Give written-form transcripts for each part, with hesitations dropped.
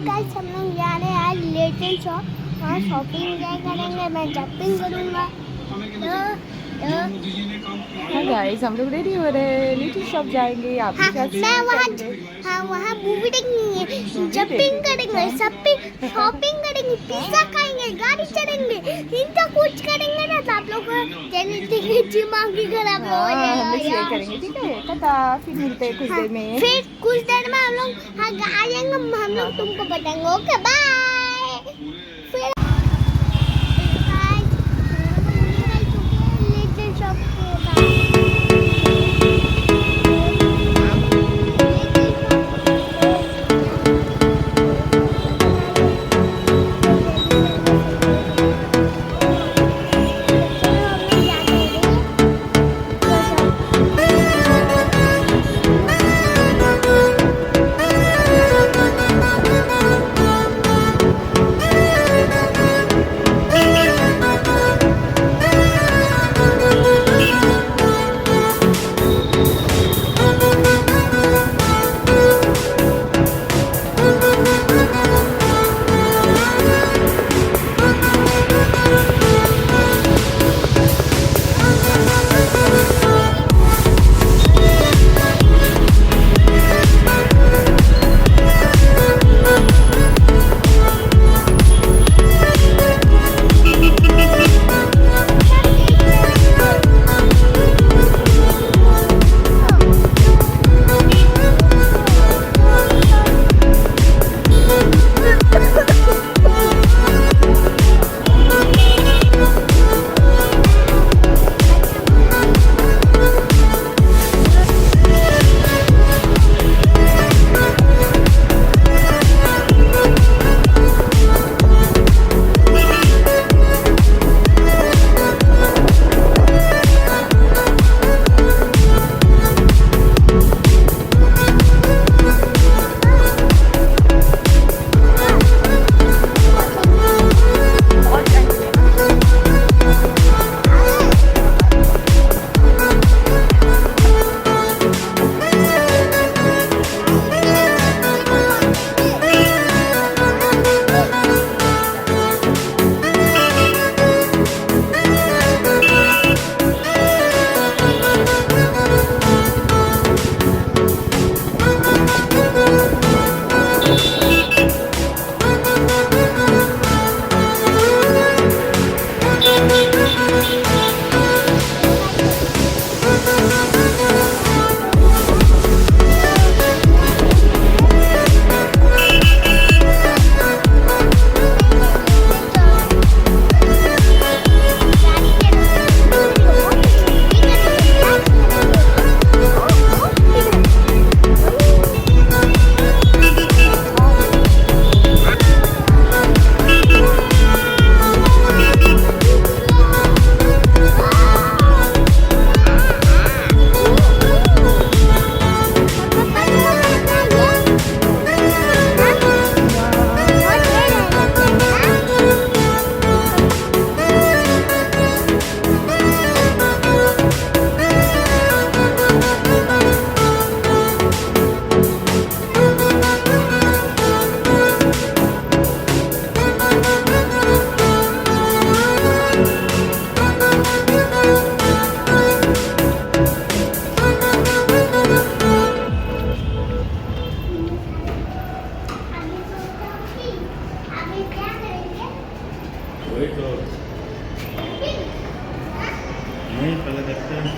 Guys हम लोग जा रहे हैं आज लेटेस्ट शॉप, वहाँ शॉपिंग क्या करेंगे, मैं जॉपिंग करूँगा। हाँ गाइस, हम लोग रेडी हो रहे हैं, लिटिल शॉप जाएंगे। आप भी साथ मैं वहाँ चलेंगे। वहाँ मूवी देखेंगे, जॉपिंग करेंगे, शॉपिंग करेंगे, पिज्जा खाएंगे, गाड़ी चलेंगे, इनका कुछ करेंगे ना तो आप लोग दिमाग भी खराब हो हाँ, हम लोग जाएगा शेयर यार। करेंगे, ठीक है। टाटा, फिर मिलते हैं कुछ देर में। फिर कुछ देर में हम लोग आ जाएंगे, हम लोग तुमको बताएंगे। Okay bye. फिर लिटिल शॉप के बाहर। वही तो नहीं पता करते हैं।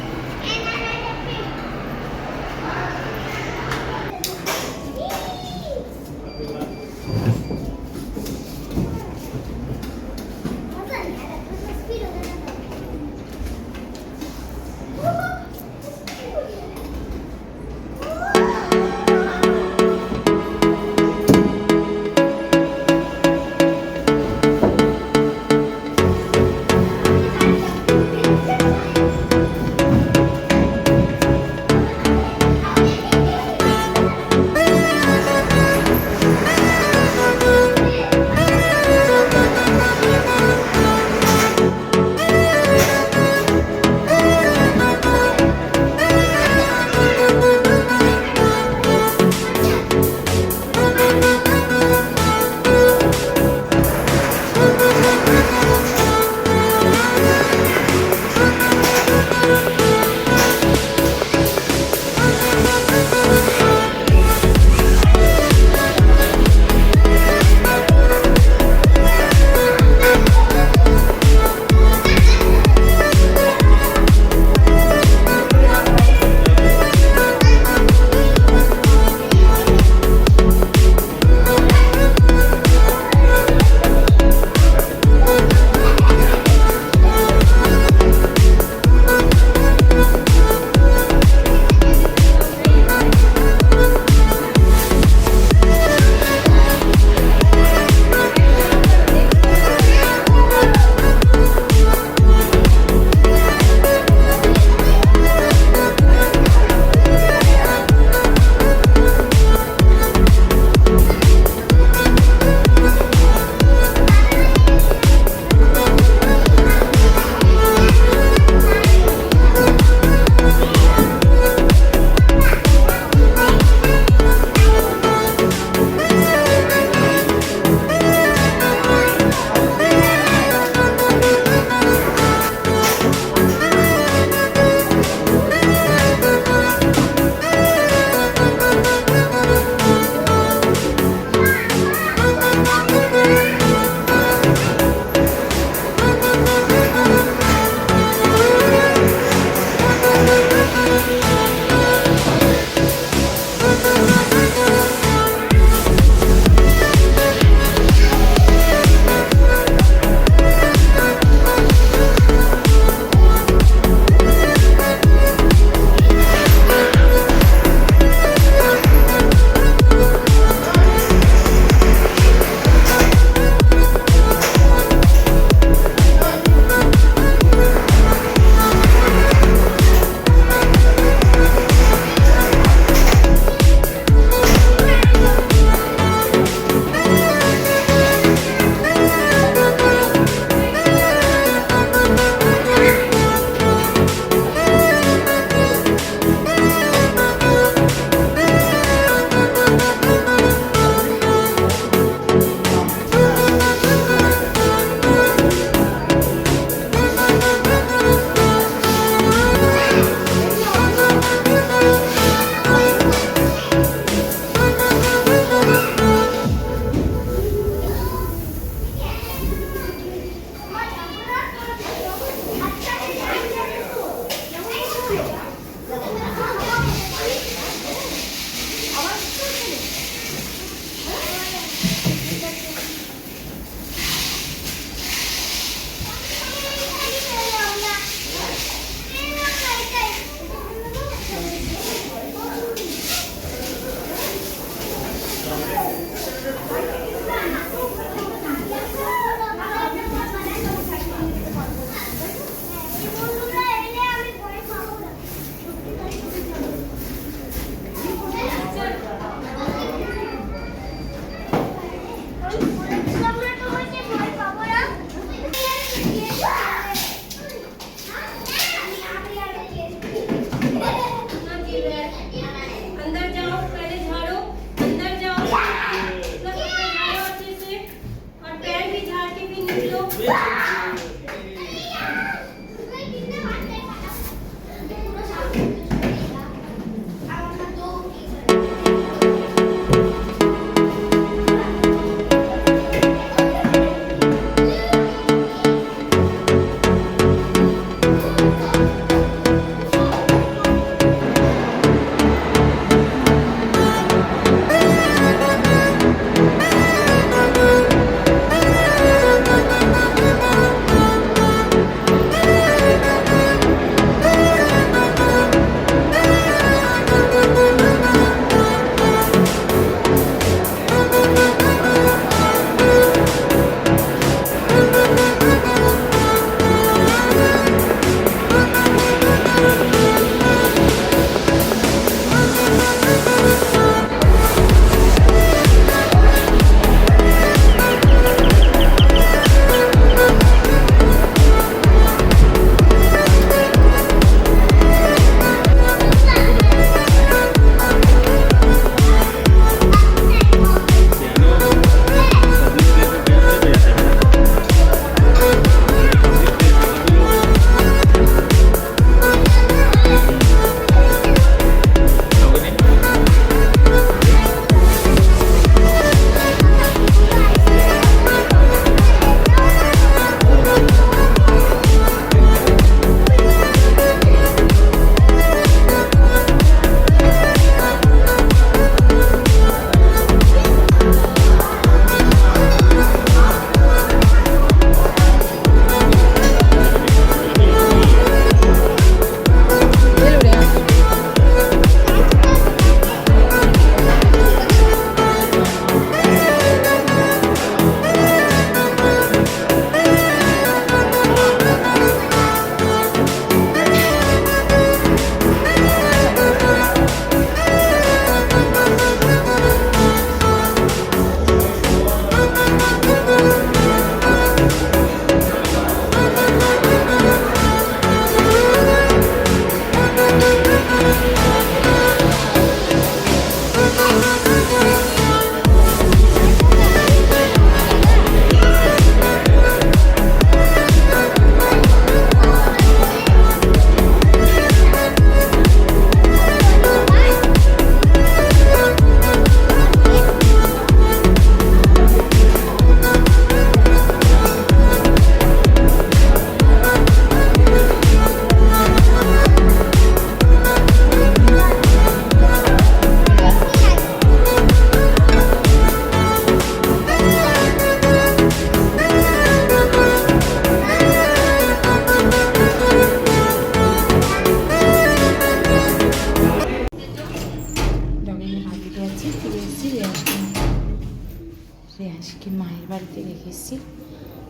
আজকে মায়ের বাড়িতে রেখে এসেছি,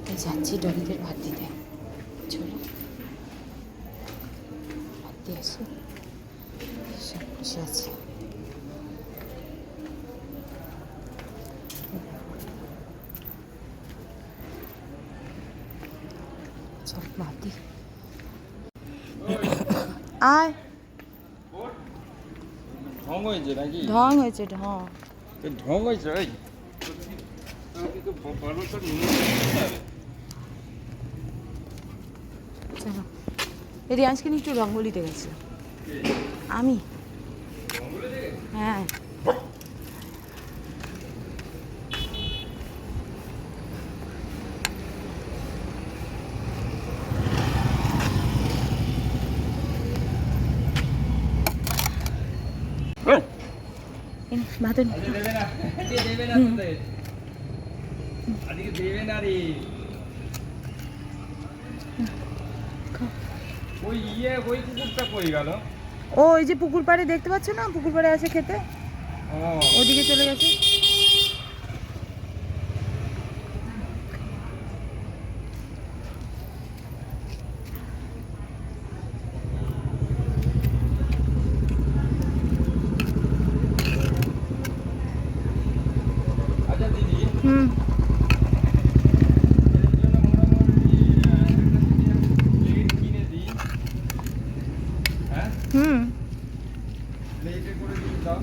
তাই যাচ্ছি ডলিদের ভাত দিতে। চলো ভাত দিয়ে আসি, সব বসে আছে। চল ভাত দি। আয়, ঢং হয়েছে নাকি? ঢং হয়েছে, ঢং। ঢং হয়েছে এই চলো, এই রিয়াংশকে নিয়ে একটু রঙ্গোলিতে গেছিল। আমি হ্যাঁ ভাত দেবে না, দেবে না তোদের। আজকে দেবে না রে। ওই ওই কুকুরটা কই গেল? ও ওই যে পুকুর পাড়ে দেখতে পাচ্ছ না, পুকুর পাড়ে আছে খেতে, ও ওদিকে চলে গেছে। আচ্ছা দিদি, হুম, এর জন্য মোটামুটি প্লেট কিনে দিই। হ্যাঁ, হুম, প্লেটে করে দিই দাও।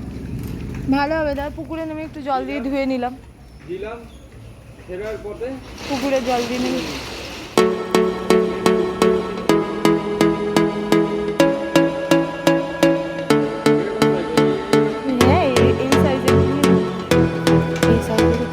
ভালো হবে। তার পুকুরে নেমে একটু জল দিয়ে ধুয়ে নিলাম, দিলাম ফেরার পথে। পুকুরে জল দিয়ে নিলাম। হ্যাঁ, এই সাইজের এই সাইজের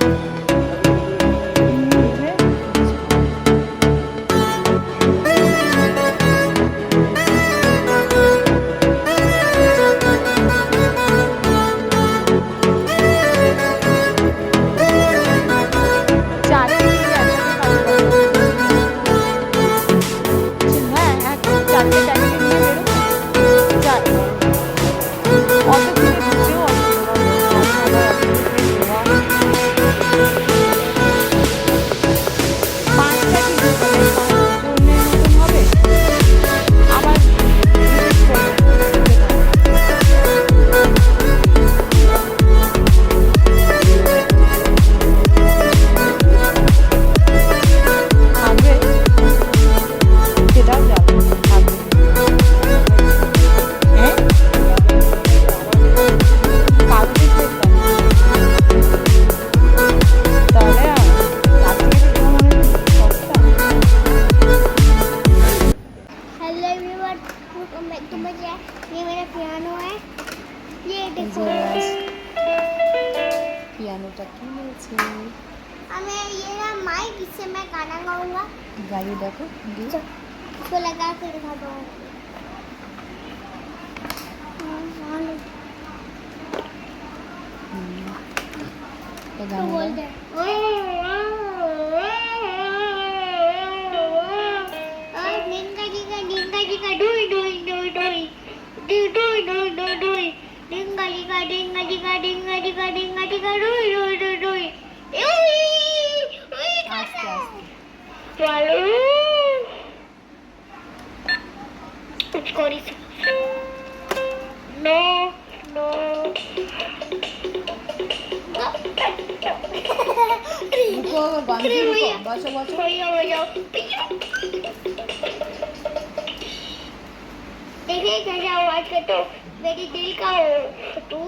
hello everyone, welcome back to my channel. ये मेरा पियानो है, ये देखो। পিয়ানোটা কিনেছি। हमें ये ना माइक, इससे मैं गाना गाऊंगा। গাড়ি দেখো तो इसको लगा के दिखा दो। तो बोल दे। डिंगा डिंगा डुई डुई डुई डुई डुई डुई डुई डुई डिंगा डिंगा डिंगा डिंगा डिंगा डिंगा डिंगा डिंगा डुई डुई डुई डुई আস্তে আস্তে। चलो कुछ करी नो नो रुको गांधी, रुको, बसो बसो। देखिए कैसे आवाज का, तो मेरे दिल का तू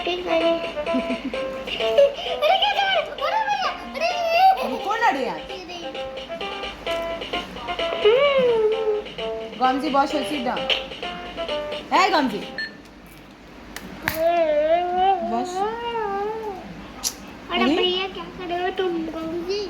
ठीक है। अरे क्या कर, अरे भैया, अरे रुको ना রিয়ান। গামজি বসো, সিট ডাউন। এই গামজি बस। अरे भैया क्या कर रहे हो तुम गंगी?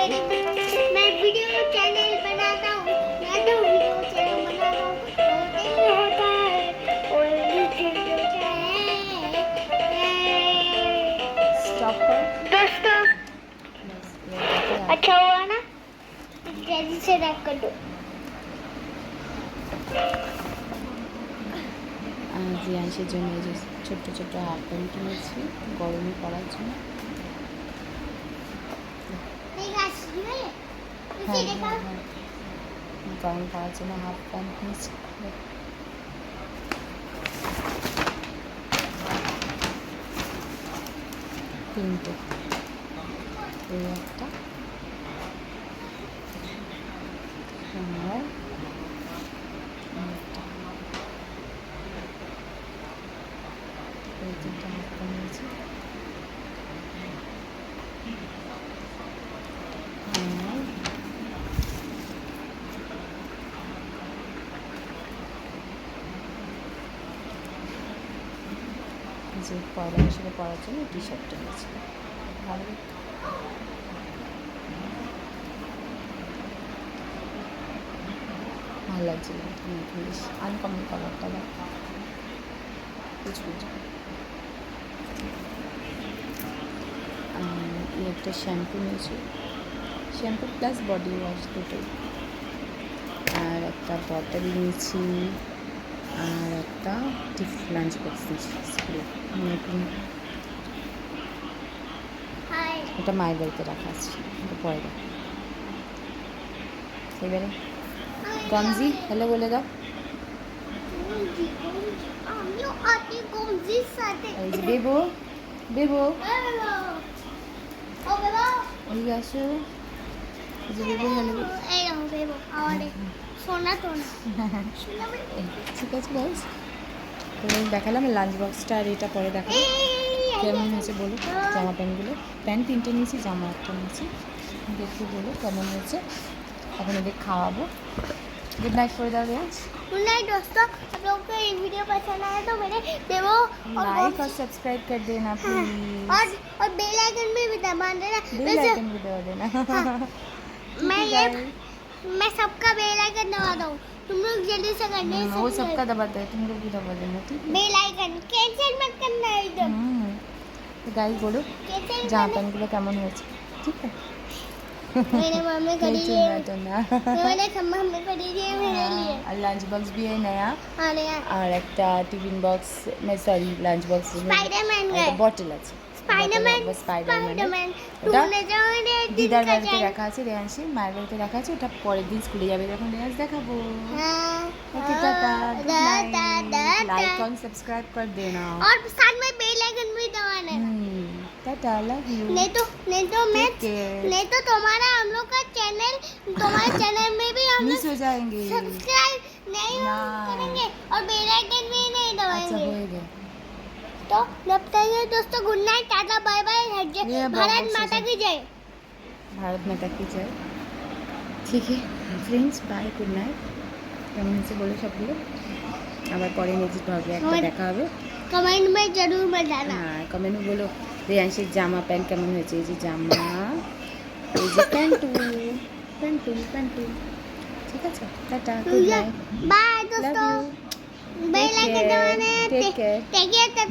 मैं वीडियो चैनल बनाता हूँ, मैं तो वीडियो चैनल बनाता हूँ, तो नहीं होता है, और नीचे होता है। स्टॉप कर दोस्तों बस ये देखो यार। अच्छा हुआ ना, जल्दी से रैप कर दो। জিয়াংশের জন্য এই যে ছোট্ট ছোট্ট হাফ প্যান্ট কিনেছি গরমে পরার জন্য। नहीं गाइस ये इसे হ্যাঁ देखो হ্যাঁ হ্যাঁ গরমে পরার জন্য হাফ প্যান্ট কিনেছি। তিনটে, এই একটা আর এই তিনটা হাফ প্যান্ট নিয়েছি। আর যে পয়লা বৈশাখে পরার জন্য টি শার্টটা নিয়েছি। ভালো ভালো লাগছিল বেশ আনকমন কালারটা না কিছু এই একটা শ্যাম্পু নিয়েছি, শ্যাম্পু প্লাস বডি ওয়াশ দুটোই, আর একটা বটল নিয়েছি, আর একটা লাঞ্চ বক্স নিয়েছি স্প্রে নতুন। हाय ওটা মায়ের বাড়িতে রাখা আছে, ওটা পরে দেখ। এবারে গঞ্জি হ্যালো বলে দাও। আমিও আতি গঞ্জির সাথে এই যে বেবো বেবো হ্যালো ও বেবো ওই আসো, এই যে বেবো হ্যালো এই নাও বেবো আওয়ারে সোনা তো না সোনা ঠিক আছে গাইস, তো আমি দেখালাম লাঞ্চ বক্সটা, আর এটা পরে দেখালাম কেমন হয়েছে বলো। জামা প্যান্টগুলো, প্যান্ট তিনটে নিয়েছি, জামা একটা নিয়েছি, দেখে বলো কেমন হয়েছে। এখন এদের খাওয়াবো। गुड नाइट করে দাও রেঞ্জ। गुड नाइट दोस्तों, आप लोगों को ये वीडियो पसंद आया तो मेरे बेबो और लाइक और सब्सक्राइब कर देना प्लीज, और बेल आइकन भी दबा देना। बेल आइकन भी दबा देना। मैं ये मैं सबका बेल आइकन दबा दूँ, तुम लोग जल्दी से करने वो सबका दबाता है, तुम लोग भी दबा देना ठीक है। बेल आइकन कैंसिल मत करना एकदम তো গাইস বলো कैंसिल জামা প্যান্টগুলো কেমন হয়েছে, ঠিক আছে। मेरे मम्मी करी नहीं है, चुनना तो ना। मेरे मम्मी करी है मेरे लिए। और लंच बॉक्स भी है नया, अरे यार और একটা টিফিন বক্স में सॉरी लंच बॉक्स स्पाइडरमैन गए, বটল আছে स्पाइडरमैन স্পাইডারম্যান। तूने जाने দিদার বাড়িতে রাখা আছে, রেয়াংশীর মায়ের বাড়িতে রাখা আছে, ওটা পরের দিন স্কুলে যাবে যখন রেয়াংশ দেখাবো। हाँ okay Tata, good night, Tata like और सब्सक्राइब कर देना। और साथ में बेल आइकन भी दबाना है। Tata, love you. नहीं तो मैं Take care. नहीं तो तुम्हारा हम लोग का चैनल, तुम्हारे चैनल में भी हम मिस हो जाएंगे। सब्सक्राइब नहीं ना। करेंगे और बेल आइकन भी नहीं अच्छा दबाएंगे। हो गया। तो जब तक ये दोस्तों good night tata bye bye, ये भारत बहुत माता से- की जय। भारत माता की जय। ঠিক আছে ফ্রেন্ডস, বাই, গুড নাইট। কেমন হয়েছে বলো সবগুলো, আবার পরে নেক্সট ব্লগে একটা দেখা হবে। कमेंट में जरूर बताना। হ্যাঁ কমেন্ট বলো রেয়াংশীর জামা প্যান্ট কেমন হয়েছে, এই যে জামা, এই যে প্যান্টু প্যান্টু প্যান্টু, ঠিক আছে tata, good night, bye love दोस्तों, ইউ, बेल आइकन care. दबाना है। Take care. Take care.